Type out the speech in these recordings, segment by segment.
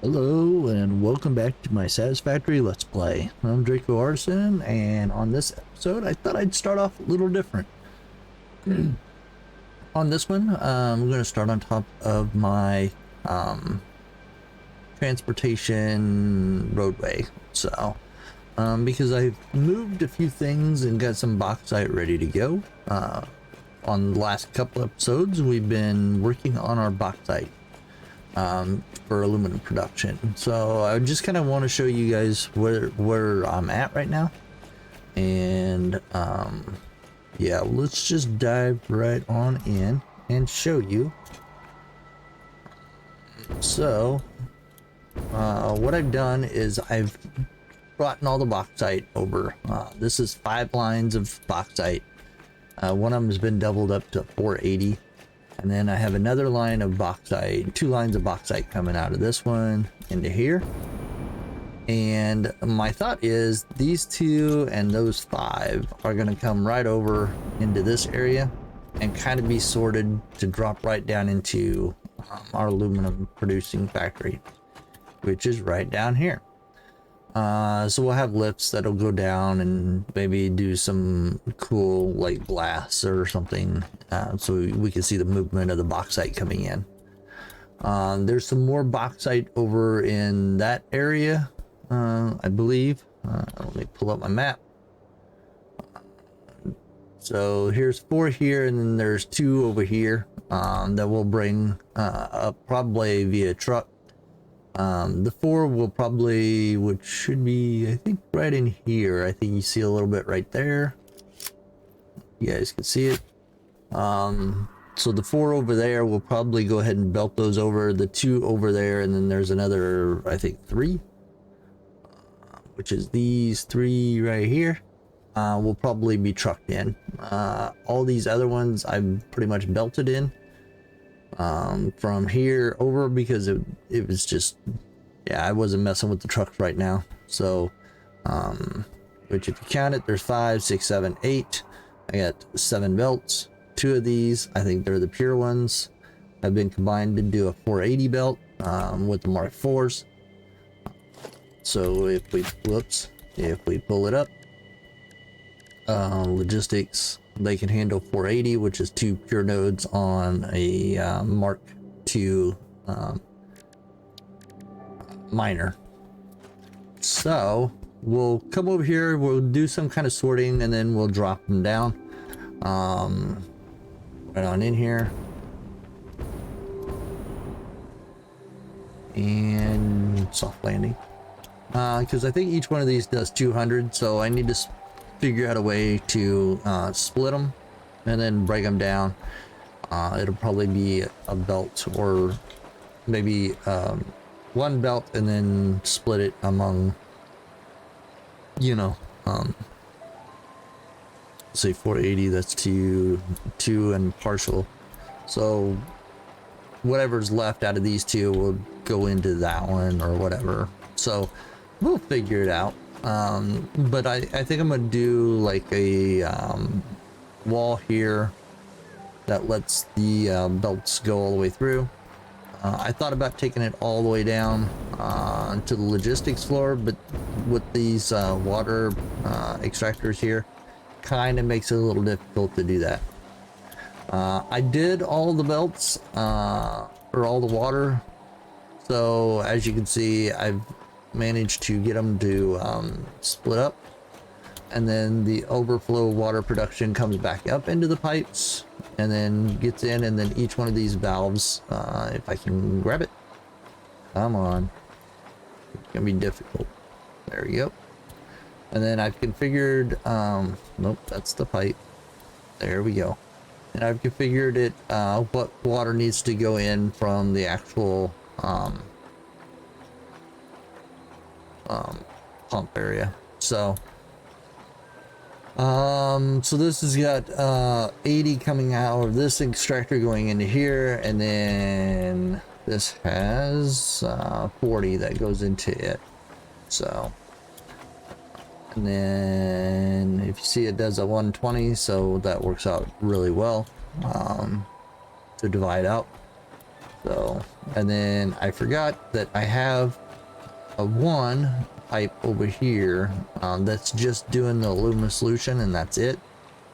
Hello and welcome back to my Satisfactory Let's Play. I'm Draco Arson, and on this episode I thought I'd start off a little different. On this one, I'm going to start on top of my transportation roadway. So, because I've moved a few things and got some bauxite ready to go. On the last couple episodes, we've been working on our bauxite for aluminum production. So I just kind of want to show you guys where I'm at right now, and yeah, let's just dive right on in and show you. So what I've done is I've brought all the bauxite over. This is 5 lines of bauxite. One of them has been doubled up to 480. And then I have another line of bauxite, 2 lines of bauxite coming out of this one into here. And my thought is these 2 and those 5 are going to come right over into this area and kind of be sorted to drop right down into our aluminum producing factory, which is right down here. So we'll have lifts that'll go down and maybe do some cool like glass or something, so we can see the movement of the bauxite coming in. There's some more bauxite over in that area, I believe. Let me pull up my map. So here's 4 here, and then there's 2 over here that we'll bring up probably via truck. The 4 will probably, which should be, I think, right in here. I think you see a little bit right there. You guys can see it. So the 4 over there, we'll probably go ahead and belt those over. The 2 over there, and then there's another, I think, 3, which is these 3 right here. Will probably be trucked in. All these other ones I've pretty much belted in. From here over, because it was just, yeah, I wasn't messing with the trucks right now. So which if you count it, there's 5, 6, 7, 8. I got 7 belts. 2 of these, I think they're the pure ones, have been combined to do a 480 belt with the Mark IVs. So if we pull it up, logistics, they can handle 480, which is 2 pure nodes on a Mark II miner. So we'll come over here, we'll do some kind of sorting, and then we'll drop them down right on in here. And soft landing, because I think each one of these does 200, so I need to figure out a way to split them and then break them down. It'll probably be a belt, or maybe 1 belt and then split it among, you know, say 480, that's 2 and partial. So whatever's left out of these 2 will go into that one or whatever. So we'll figure it out. But I think I'm gonna do like a wall here that lets the belts go all the way through. I thought about taking it all the way down to the logistics floor, but with these water extractors here, kind of makes it a little difficult to do that. I did all the belts or all the water, so as you can see, I've managed to get them to split up, and then the overflow water production comes back up into the pipes and then gets in, and then each one of these valves, if I can grab it, come on, it's gonna be difficult, there we go. And then I've configured, nope, that's the pipe, there we go. And I've configured it, what water needs to go in from the actual pump area. So so this has got 80 coming out of this extractor going into here, and then this has 40 that goes into it. So, and then if you see, it does a 120, so that works out really well to divide out. So, and then I forgot that I have a one pipe over here that's just doing the aluminum solution, and that's it.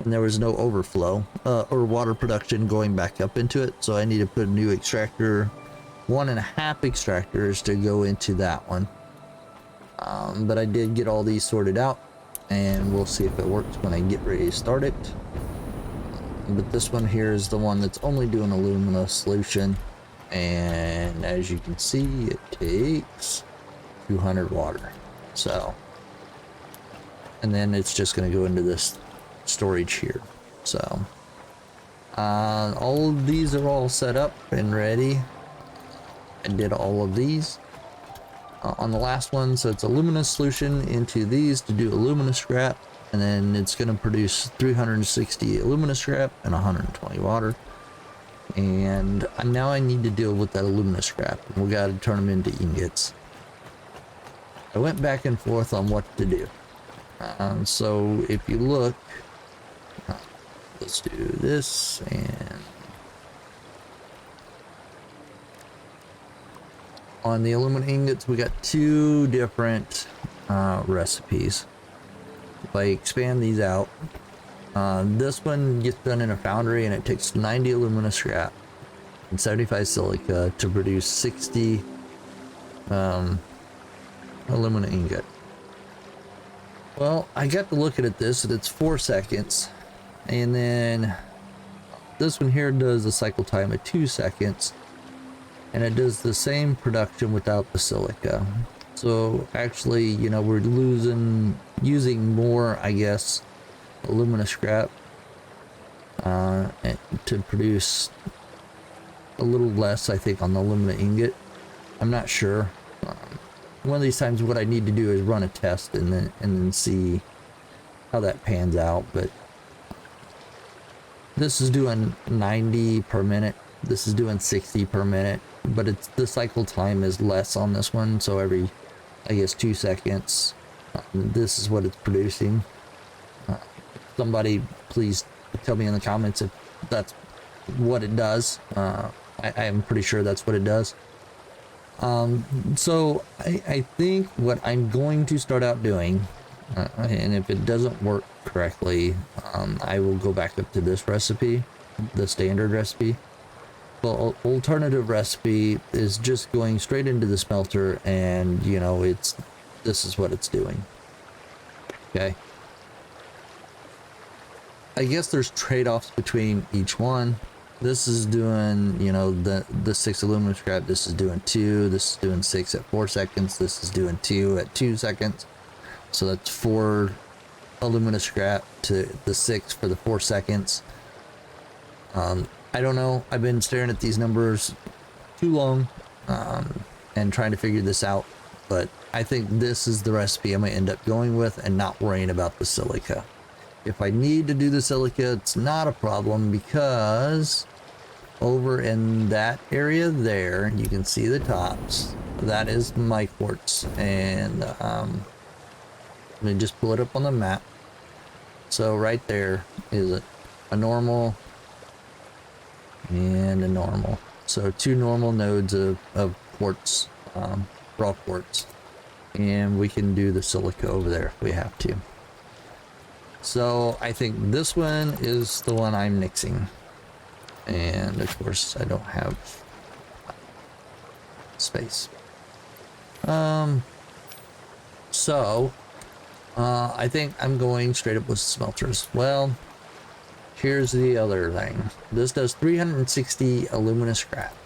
And there was no overflow or water production going back up into it, so I need to put a new extractor, 1.5 extractors to go into that one. But I did get all these sorted out, and we'll see if it works when I get ready to start it. But this one here is the one that's only doing alumina solution, and as you can see, it takes 200 water. So, and then it's just going to go into this storage here. So all of these are all set up and ready. I did all of these on the last one, so it's alumina solution into these to do alumina scrap, and then it's going to produce 360 alumina scrap and 120 water. And now I need to deal with that alumina scrap, and we got to turn them into ingots. I went back and forth on what to do. So if you look, let's do this, and on the aluminum ingots we got 2 different recipes. If I expand these out, this one gets done in a foundry, and it takes 90 alumina scrap and 75 silica to produce 60 alumina ingot. Well, I got to look at this, and it's 4 seconds. And then this one here does a cycle time of 2 seconds, and it does the same production without the silica. So actually, you know, we're using more, I guess, alumina scrap to produce a little less, I think, on the alumina ingot. I'm not sure. One of these times what I need to do is run a test and then see how that pans out. But this is doing 90 per minute, this is doing 60 per minute, but it's the cycle time is less on this one, so every, I guess, 2 seconds this is what it's producing. Somebody please tell me in the comments if that's what it does. I am pretty sure that's what it does. So I think what I'm going to start out doing, and if it doesn't work correctly, I will go back up to this recipe, the standard recipe. The alternative recipe is just going straight into the smelter, and you know, this is what it's doing. Okay. I guess there's trade-offs between each one. This is doing, you know, the 6 aluminum scrap. This is doing 2. This is doing 6 at 4 seconds. This is doing 2 at 2 seconds. So that's 4 alumina scrap to the 6 for the 4 seconds. I don't know. I've been staring at these numbers too long and trying to figure this out. But I think this is the recipe I'm going to end up going with and not worrying about the silica. If I need to do the silica, it's not a problem, because over in that area there, you can see the tops. That is my quartz, and let me just pull it up on the map. So right there is a normal and a normal. So 2 normal nodes of quartz, raw quartz, and we can do the silica over there if we have to. So I think this one is the one I'm mixing, and of course I don't have space. So I think I'm going straight up with smelters. Well, here's the other thing. This does 360 alumina scrap.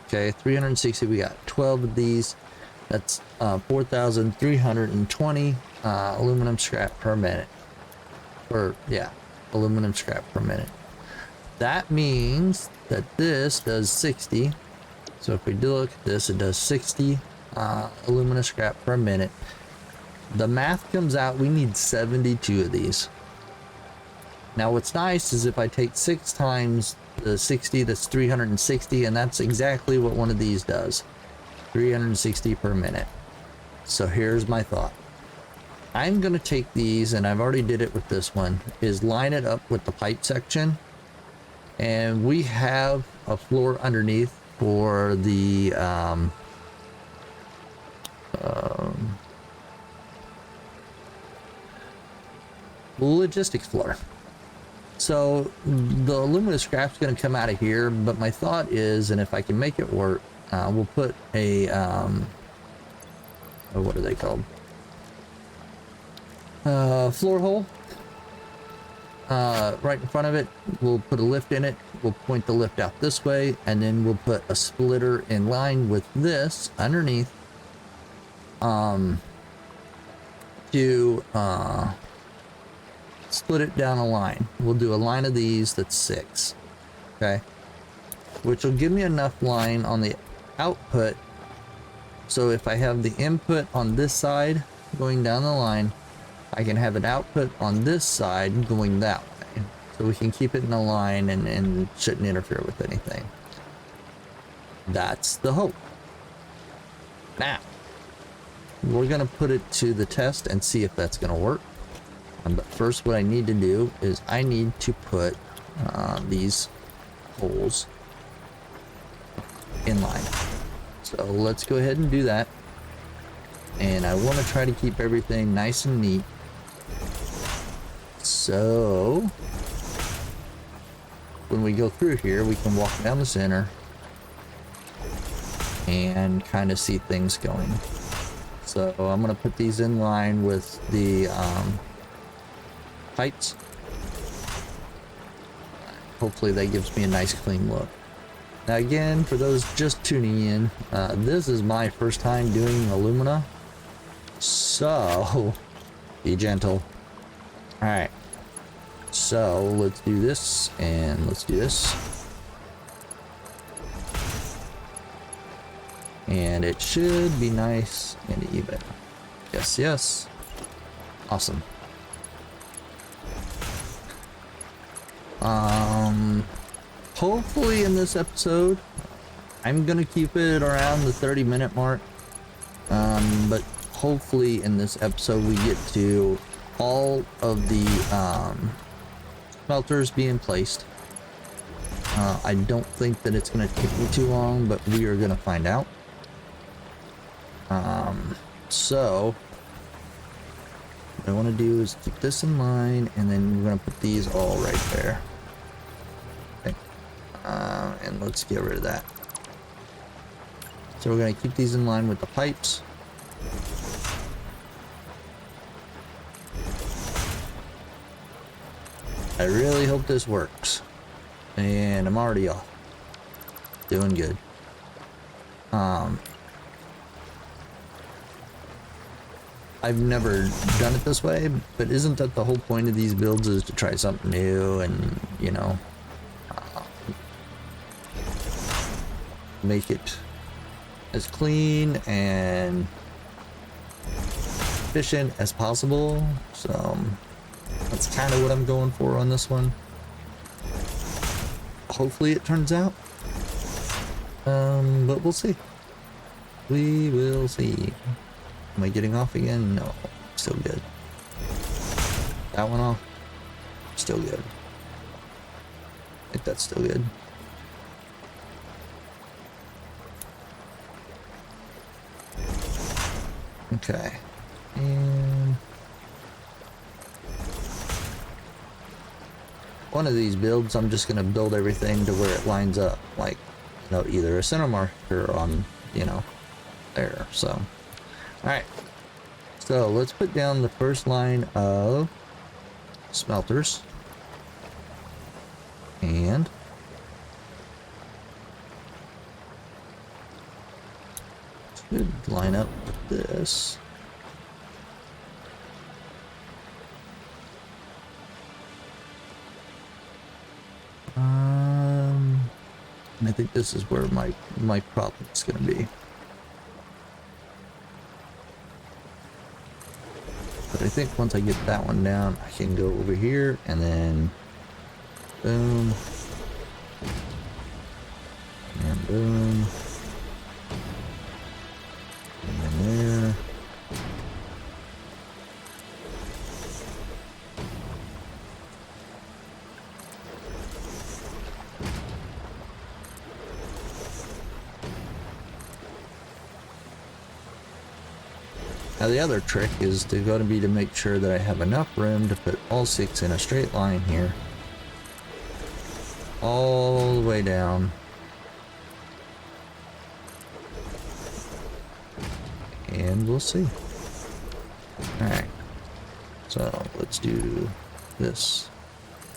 Okay, 360. We got 12 of these. That's 4,320 aluminum scrap per minute. Or yeah, aluminum scrap per minute. That means that this does 60. So if we do look at this, it does 60 aluminum scrap per minute. The math comes out, we need 72 of these. Now what's nice is if I take 6 times the 60, that's 360, and that's exactly what one of these does. 360 per minute. So here's my thought. I'm going to take these, and I've already did it with this one, is line it up with the pipe section, and we have a floor underneath for the logistics floor. So the Alumina Scrap's going to come out of here, but my thought is, and if I can make it work, we'll put a oh, what are they called? Floor hole right in front of it. We'll put a lift in it. We'll point the lift out this way, and then we'll put a splitter in line with this underneath to split it down a line. We'll do a line of these that's 6, okay, which will give me enough line on the output, so if I have the input on this side going down the line, I can have an output on this side going that way, so we can keep it in a line and shouldn't interfere with anything. That's the hope. Now we're gonna put it to the test and see if that's gonna work. But first, what I need to do is I need to put these holes in line. So let's go ahead and do that. And I want to try to keep everything nice and neat. So when we go through here, we can walk down the center and kind of see things going. So I'm going to put these in line with the pipes. Hopefully that gives me a nice clean look. Now again, for those just tuning in, this is my first time doing alumina, so be gentle. Alright, so let's do this, and let's do this. And it should be nice and even. Yes, yes. Awesome. Hopefully in this episode, I'm gonna keep it around the 30-minute mark. But hopefully in this episode we get to all of the smelters being placed. I don't think that it's gonna take me too long, but we are gonna find out. So what I want to do is keep this in line, and then we're going to put these all right there. Okay. And let's get rid of that. So we're going to keep these in line with the pipes. I really hope this works. And I'm already off. Doing good. I've never done it this way, but isn't that the whole point of these builds, is to try something new and, you know, make it as clean and efficient as possible? So that's kind of what I'm going for on this one. Hopefully it turns out, but we'll see. We will see. Am I getting off again? No, still good. That one off, still good. I think that's still good. Okay, and one of these builds, I'm just gonna build everything to where it lines up, like, you know, either a center marker on, you know, there. So alright, so let's put down the first line of smelters, and should line up with this. And I think this is where my problem is going to be. But I think once I get that one down, I can go over here and then boom and boom and then there. Now the other trick is going to be to make sure that I have enough room to put all 6 in a straight line here. All the way down. And we'll see. Alright. So let's do this.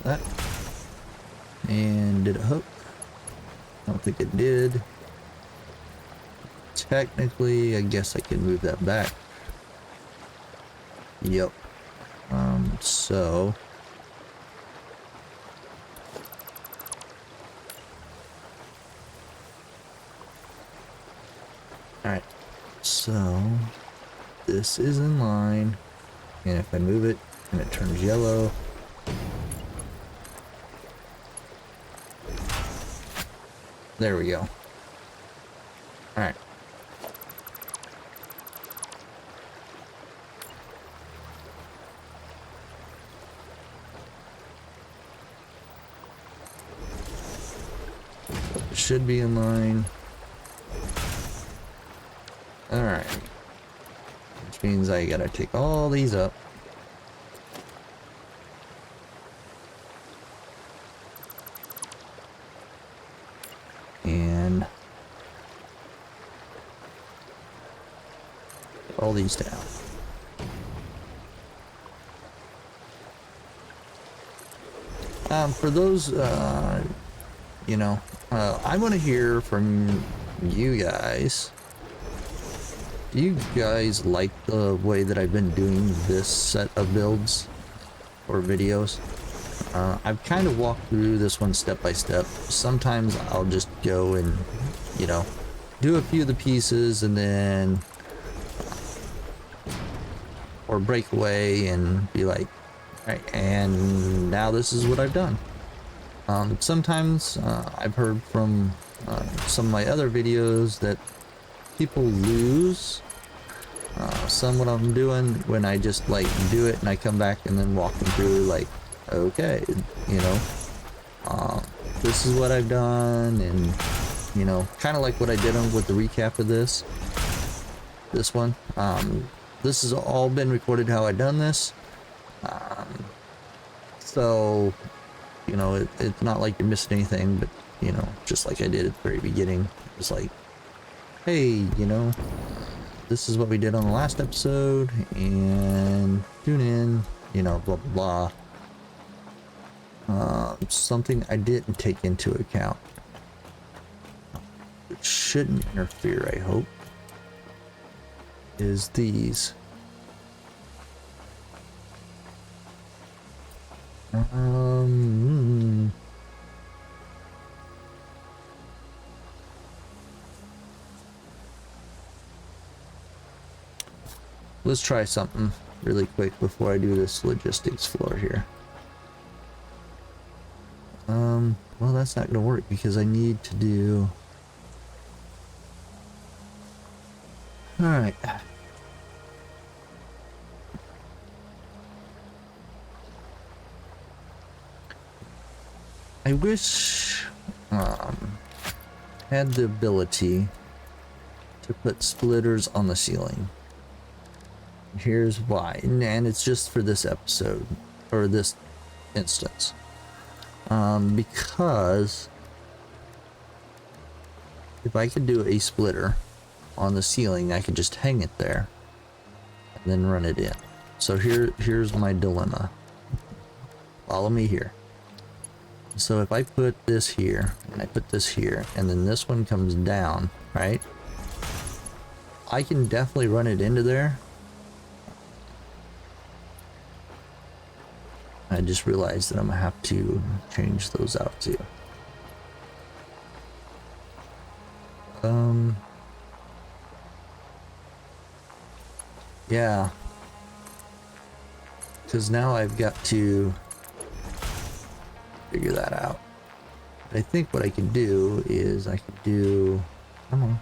That. And did it hook? I don't think it did. Technically, I guess I can move that back. Yep. So alright. So this is in line, and if I move it and it turns yellow, there we go. Alright. It should be in line. Alright. Which means I gotta take all these up. And all these down. For those, you know, I want to hear from you guys. Do you guys like the way that I've been doing this set of builds or videos? I've kind of walked through this one step by step. Sometimes I'll just go and, you know, do a few of the pieces and then, or break away and be like, right, and now this is what I've done. Sometimes I've heard from some of my other videos that people lose some what I'm doing when I just like do it and I come back and then walk them through like, okay, you know, this is what I've done, and you know, kind of like what I did with the recap of this one. This has all been recorded how I done this, so you know, it's not like you're missing anything, but you know, just like I did at the very beginning, it's like, hey, you know, this is what we did on the last episode, and tune in, you know, blah blah blah. Something I didn't take into account, which shouldn't interfere, I hope, is these. Let's try something really quick before I do this logistics floor here. Well, that's not gonna work because I need to do. All right. I wish had the ability to put splitters on the ceiling. Here's why, and it's just for this episode or this instance, because if I could do a splitter on the ceiling, I could just hang it there and then run it in. So here's my dilemma. Follow me here. So if I put this here and I put this here and then this one comes down, right? I can definitely run it into there. I just realized that I'm gonna have to change those out too. Yeah, because now I've got to figure that out. But I think what I can do is I can do, come on.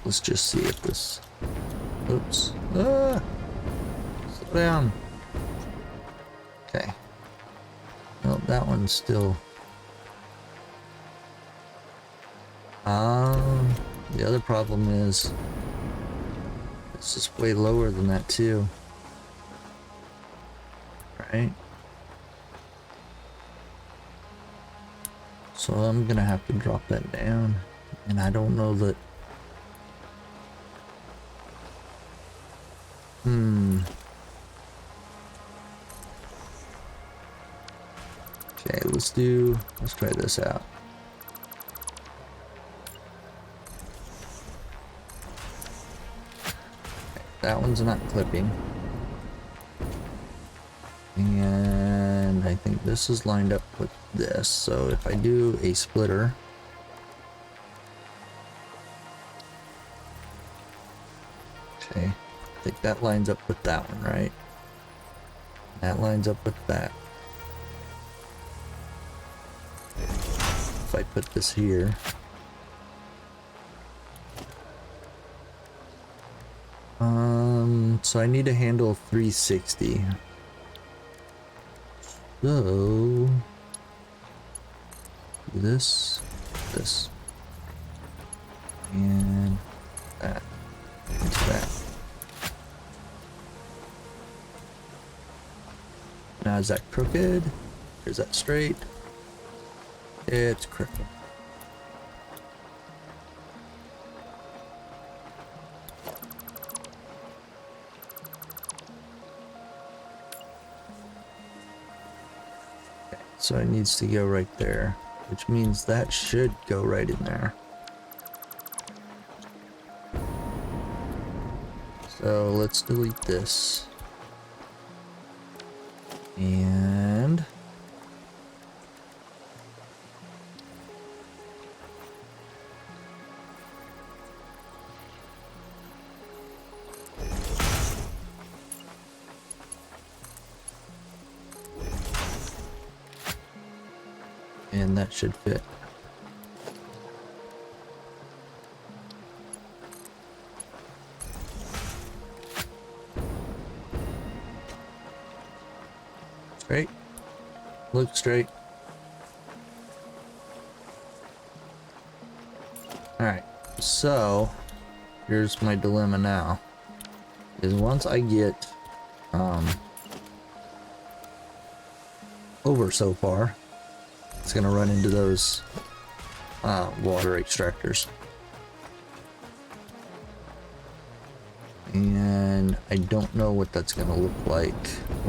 Let's just see if this, oops, slow down. Okay, well, that one's still, The other problem is it's just way lower than that too. Right? So I'm gonna have to drop that down. And I don't know that... Okay, let's try this out. That one's not clipping. And I think this is lined up with this. So if I do a splitter, okay, I think that lines up with that one, right? That lines up with that. If I put this here, so I need to handle 360. So this, and that, into that. Now is that crooked? Or is that straight? It's crooked. So it needs to go right there, which means that should go right in there. So let's delete this. And that should fit. Straight. Look straight. Alright, so here's my dilemma now. Is once I get over so far, it's gonna run into those water extractors. And I don't know what that's gonna look like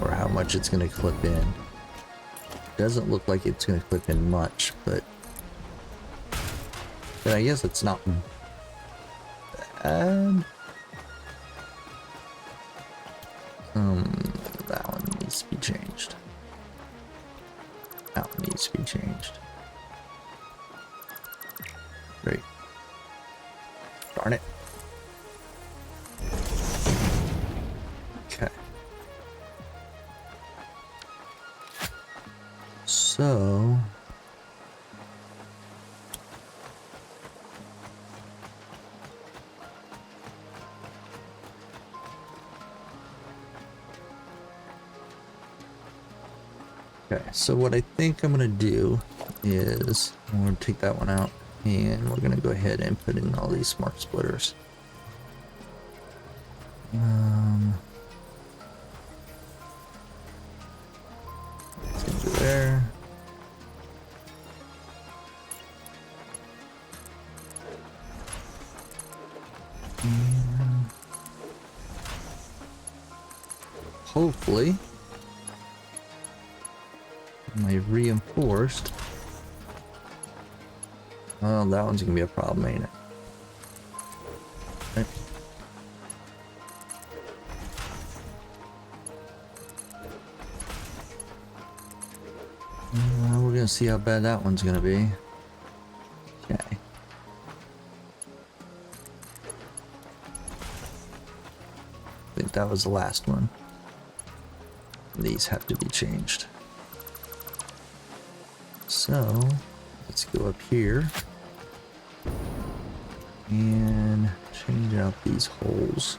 or how much it's gonna clip in. It doesn't look like it's gonna clip in much, but I guess it's not bad. That one needs to be changed. That one needs to be changed. Great. Darn it. Okay. So so what I think I'm gonna do is I'm gonna take that one out and we're gonna go ahead and put in all these smart splitters. It's gonna go there. And hopefully my reinforced. Oh, that one's gonna be a problem, ain't it? Okay. We're gonna see how bad that one's gonna be. Okay. I think that was the last one. These have to be changed. So let's go up here and change out these holes.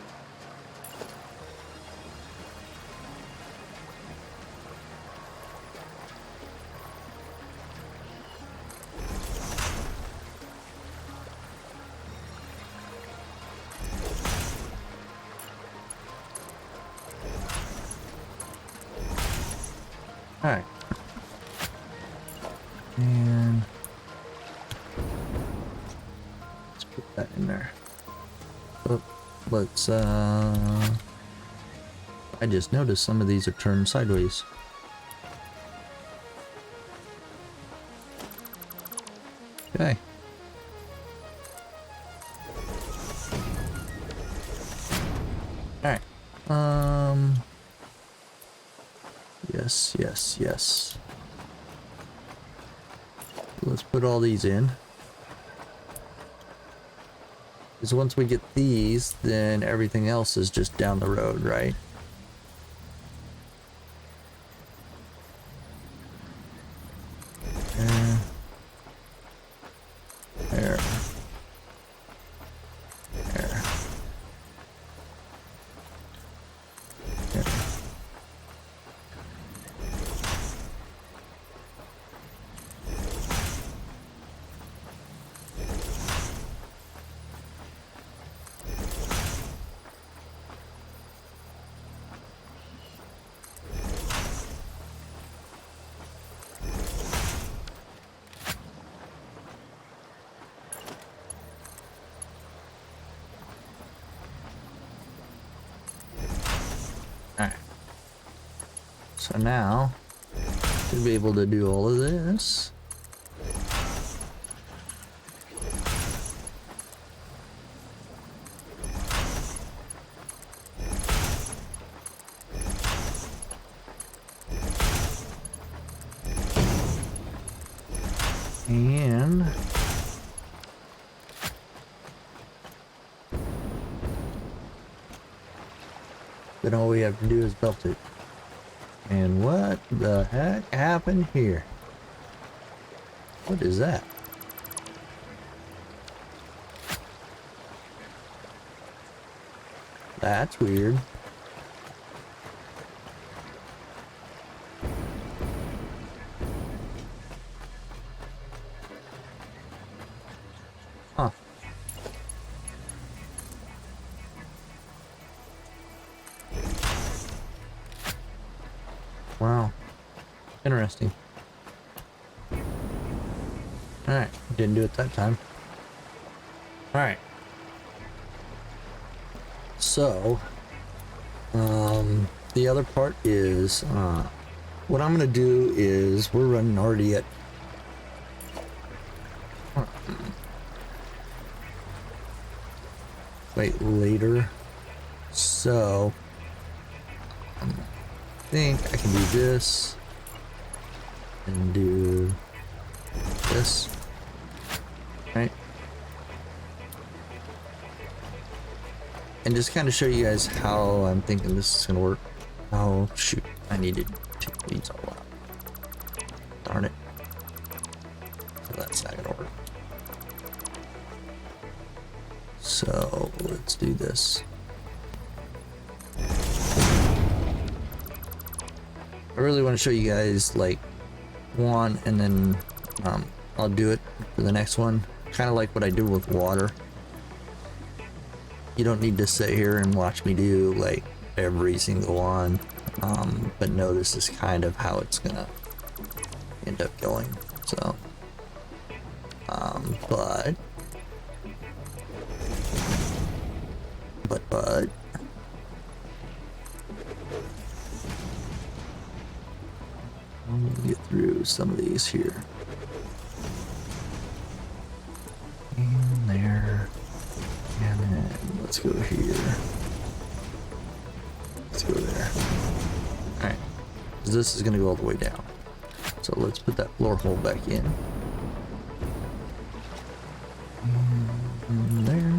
And let's put that in there. Oh, let's I just noticed some of these are turned sideways. Okay. Alright. Yes. Let's put all these in. Because once we get these, then everything else is just down the road, right? There. There. There. There. Alright. So now, should be able to do all of this. And then all we have to do is belt it. And what the heck happened here? What is that? That's weird. Huh. Wow. Interesting. Alright, didn't do it that time. Alright. So, the other part is, what I'm gonna do is, we're running already at wait, later. So, I think I can do this and do this, right? And just kind of show you guys how I'm thinking this is gonna work. Oh shoot, I needed to take these all out. Darn it. So that's not gonna work. So let's do this. I really want to show you guys like one, and then I'll do it for the next one, kind of like what I do with water. You don't need to sit here and watch me do like every single one, but no, this is kind of how it's gonna end up going. So but let me get through some of these here. And there. And then let's go here. Let's go there. Alright. This is going to go all the way down. So let's put that floor hole back in. And there.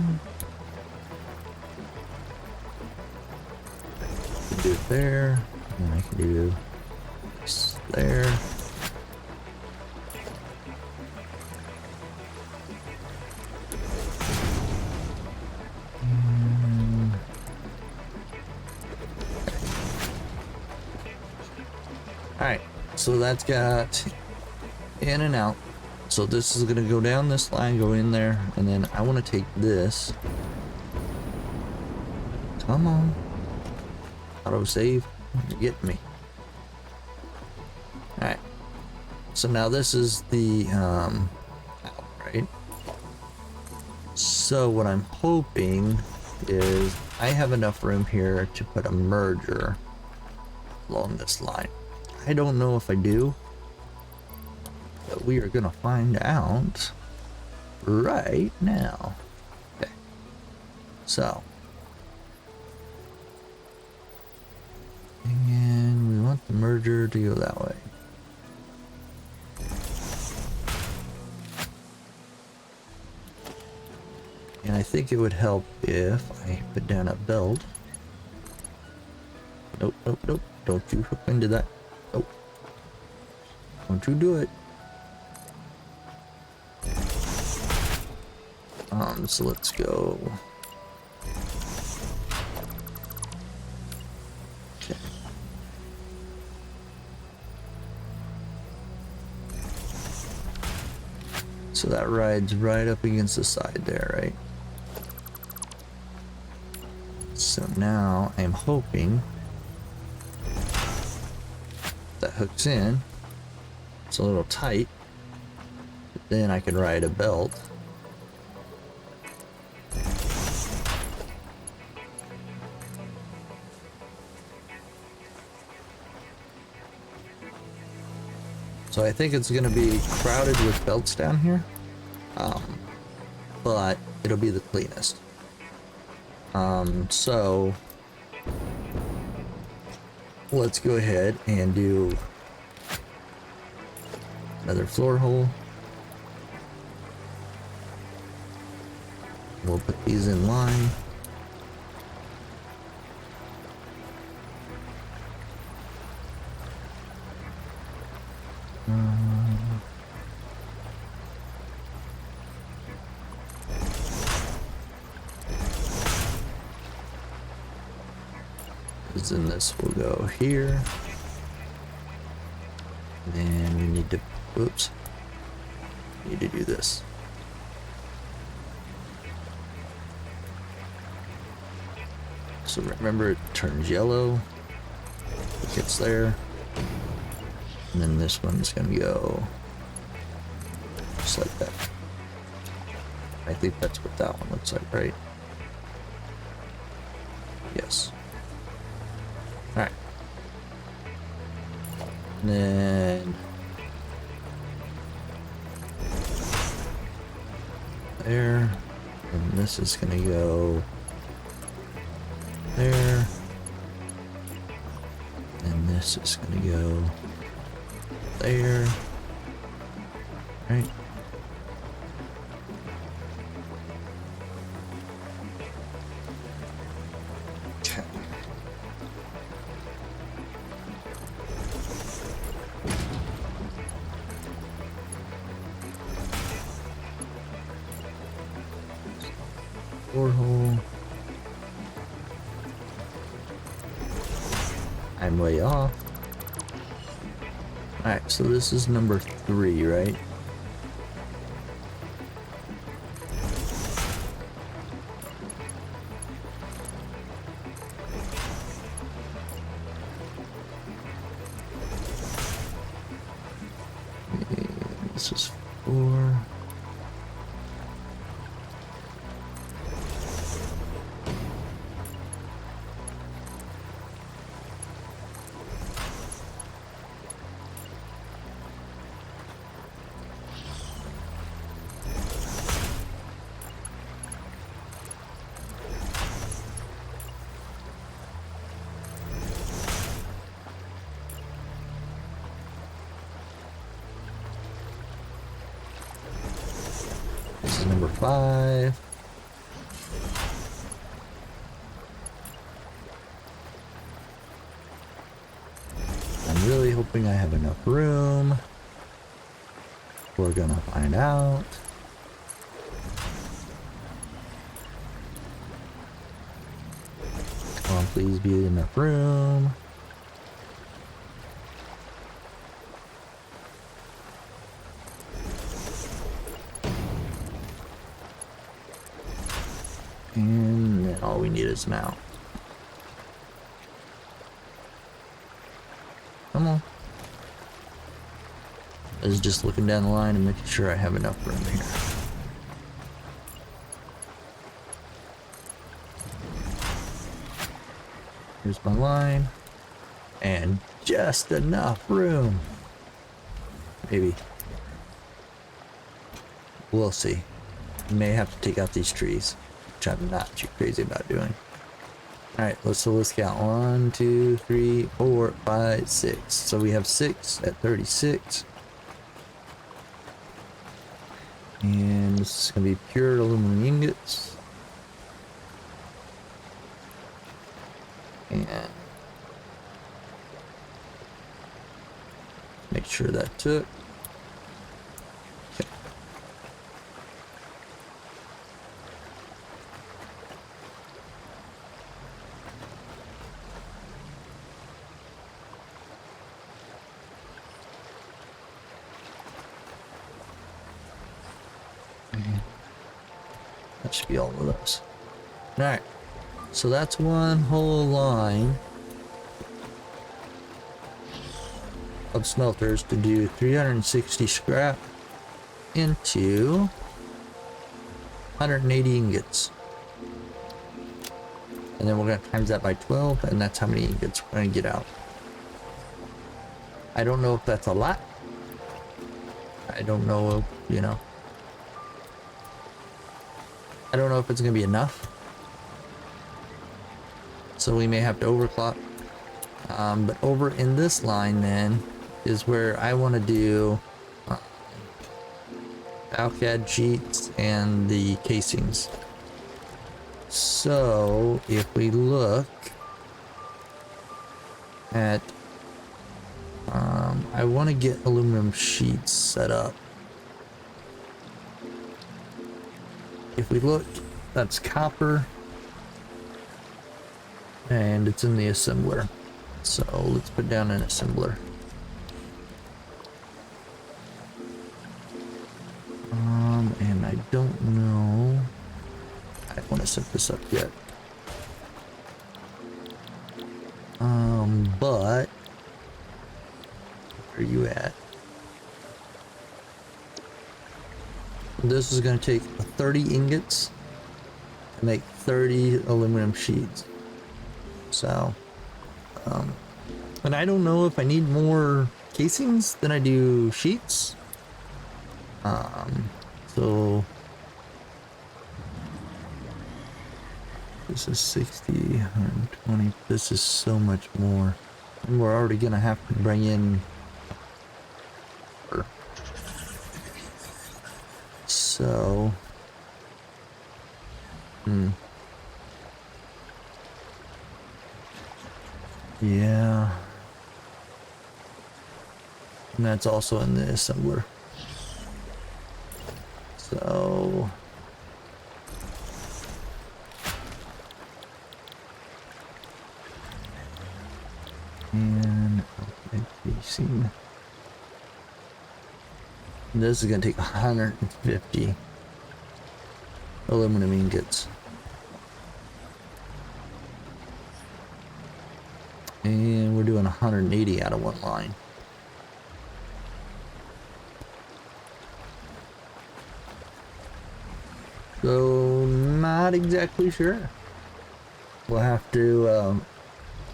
I can do it there. And I can do this there. Alright, so that's got in and out. So this is going to go down this line, go in there, and then I want to take this. Come on. Auto save. You're getting me. Alright. So now this is the out, right? So what I'm hoping is I have enough room here to put a merger along this line. I don't know if I do, but we are gonna find out right now. Okay, so and we want the merger to go that way. And I think it would help if I put down a belt. Nope, nope, nope. Don't you hook into that. Nope. Don't you do it. So let's go. Okay. So that rides right up against the side there, right? So now I'm hoping that hooks in. It's a little tight, but then I can ride a belt. So I think it's going to be crowded with belts down here, but it'll be the cleanest. So let's go ahead and do another floor hole. We'll put these in line. Then this will go here. Then we need to, oops, need to do this. So remember, it turns yellow. It gets there. And then this one's gonna go just like that. I think that's what that one looks like, right? Yes. Alright. And then there. And this is gonna go there. And this is gonna go there. Right. Okay. Door hole. I'm way off. Alright, so this is number 3, right? And this is 4. This is number 5. I'm really hoping I have enough room. We're gonna find out. Come on, please be enough room. And then all we need is mount. Come on. I was just looking down the line and making sure I have enough room here. Here's my line. And just enough room. Maybe. We'll see. May have to take out these trees, which I'm not too crazy about doing. Alright, let's count. 1, 2, 3, 4, 5, 6. So we have 6 at 36. And this is going to be pure aluminum ingots. And make sure that took. Okay. That should be all of those. Alright, so that's one whole line of smelters to do 360 scrap into 180 ingots. And then we're going to times that by 12, and that's how many ingots we're going to get out. I don't know if that's a lot. I don't know, you know. I don't know if it's going to be enough. So we may have to overclock. But over in this line then is where I want to do alcad sheets and the casings. So if we look at I want to get aluminum sheets set up. If we look, that's copper and it's in the assembler. So let's put down an assembler. And I don't know. I don't want to set this up yet. But where are you at? This is going to take 30 ingots to make 30 aluminum sheets. So, and I don't know if I need more casings than I do sheets. So this is 60, 120. This is so much more. And we're already gonna have to bring in. So, yeah. And that's also in the assembler. So and casing. This is gonna take 150 aluminum ingots. And we're doing 180 out of one line. So not exactly sure. We'll have to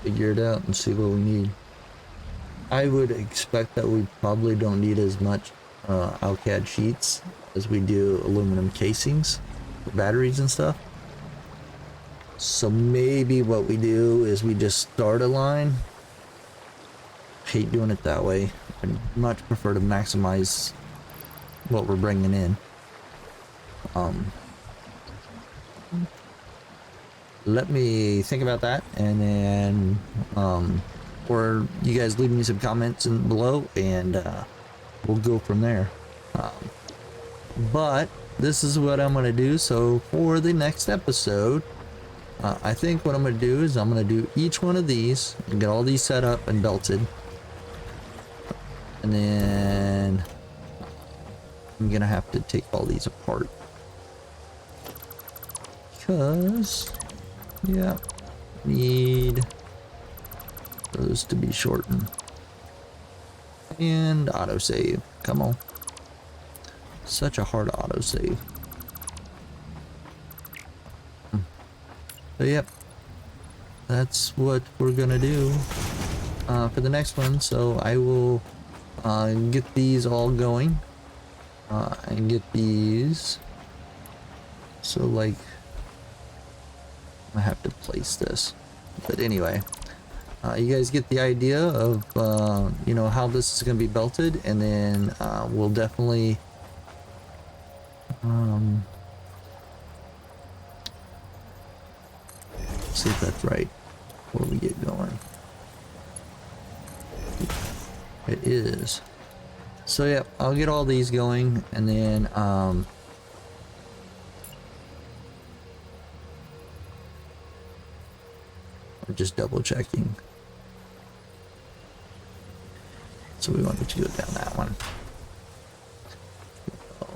figure it out and see what we need. I would expect that we probably don't need as much alcad sheets as we do aluminum casings for batteries and stuff. So maybe what we do is we just start a line. Hate doing it that way. I'd much prefer to maximize what we're bringing in. Let me think about that, and then or you guys leave me some comments in below, and we'll go from there. But this is what I'm gonna do. So for the next episode, I think what I'm gonna do is I'm gonna do each one of these and get all these set up and belted, and then I'm gonna have to take all these apart because yeah, need those to be shortened. And autosave. Come on. Such a hard autosave. So yep. That's what we're gonna do for the next one. So I will get these all going. And get these. So like, I have to place this. But anyway. You guys get the idea of, you know, how this is going to be belted, and then we'll definitely see if that's right before we get going. It is. So yeah, I'll get all these going, and then I'm just double checking. So we wanted to go down that one.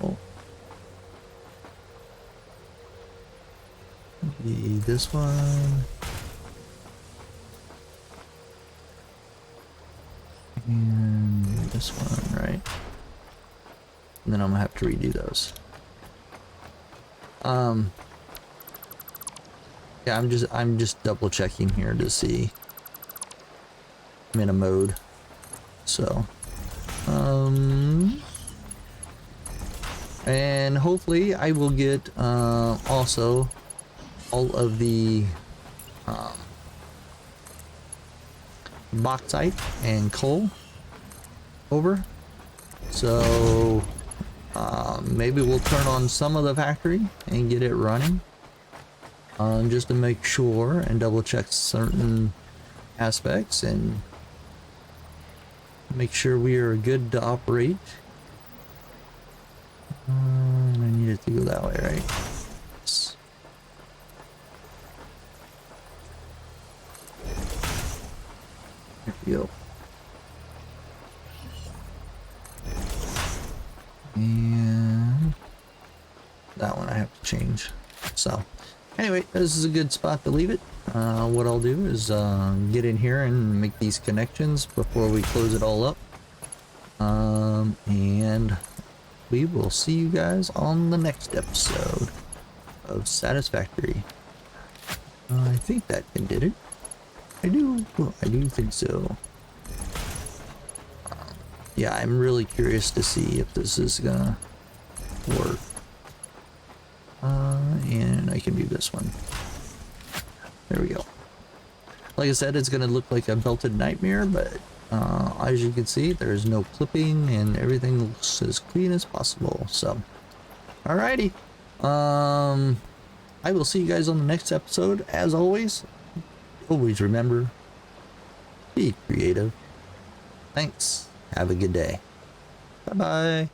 Oh. Maybe this one. And this one, right? And then I'm gonna have to redo those. Yeah, I'm just double checking here to see. I'm in a mode. So, and hopefully I will get, also all of the, bauxite and coal over. So, maybe we'll turn on some of the factory and get it running, just to make sure and double check certain aspects and make sure we are good to operate. And I need it to go that way, right? Yes. There we go. And that one I have to change. So anyway, this is a good spot to leave it. What I'll do is get in here and make these connections before we close it all up. And we will see you guys on the next episode of Satisfactory. I think that did it. I do think so. Yeah, I'm really curious to see if this is gonna work. And I can do this one. There we go. Like I said, it's gonna look like a belted nightmare, but as you can see, there's no clipping and everything looks as clean as possible. So, alrighty. I will see you guys on the next episode. As always remember, be creative. Thanks. Have a good day. Bye-bye.